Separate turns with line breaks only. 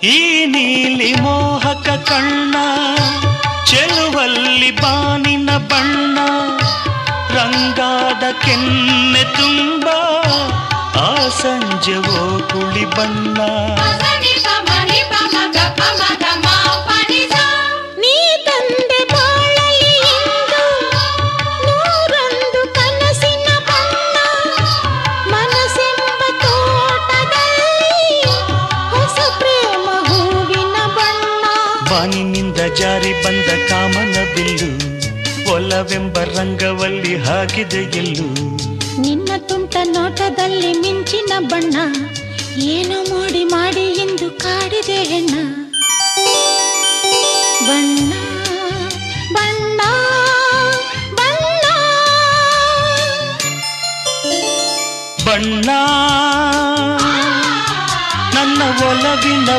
ಈ ನೀಲಿ ಮೋಹಕ ಕಣ್ಣ ಚೆಲುವಲ್ಲಿ ಬಾನಿನ ಬಣ್ಣ ರಂಗಾದ ಕೆನ್ನೆ ತುಂಬ ಆ ಸಂಜೆವೋ ಕುಳಿ ಬಣ್ಣ
ನೀ ತಂದೆ ಬಾಳಲಿ ಎಂದು ನೂರೊಂದು ಕನಸಿನ ಬಣ್ಣ ಮನಸ್ಸೆಂಬ ತೋಟದಲ್ಲಿ ಹೊಸ ಪ್ರೇಮ ಹೂವಿನ ಬಣ್ಣ
ಬಾನಿನಿಂದ ಜಾರಿ ಬಂದ ಕಾಮನ ಬಿಲ್ಲು ಒಲವೆಂಬ ರಂಗವಲ್ಲಿ ಹಾಕಿದೆ ಎಲ್ಲೂ
ನಿನ್ನ ತುಂಟ ನೋಟದಲ್ಲಿ ಮಿಂಚಿನ ಬಣ್ಣ ಏನು ಮೋಡಿ ಮಾಡಿ ಎಂದು ಕಾಡಿದೆ ಹೆಣ್ಣ ಬಣ್ಣ ಬಣ್ಣ ಬಣ್ಣ
ಬಣ್ಣ ನನ್ನ ಒಲವಿನ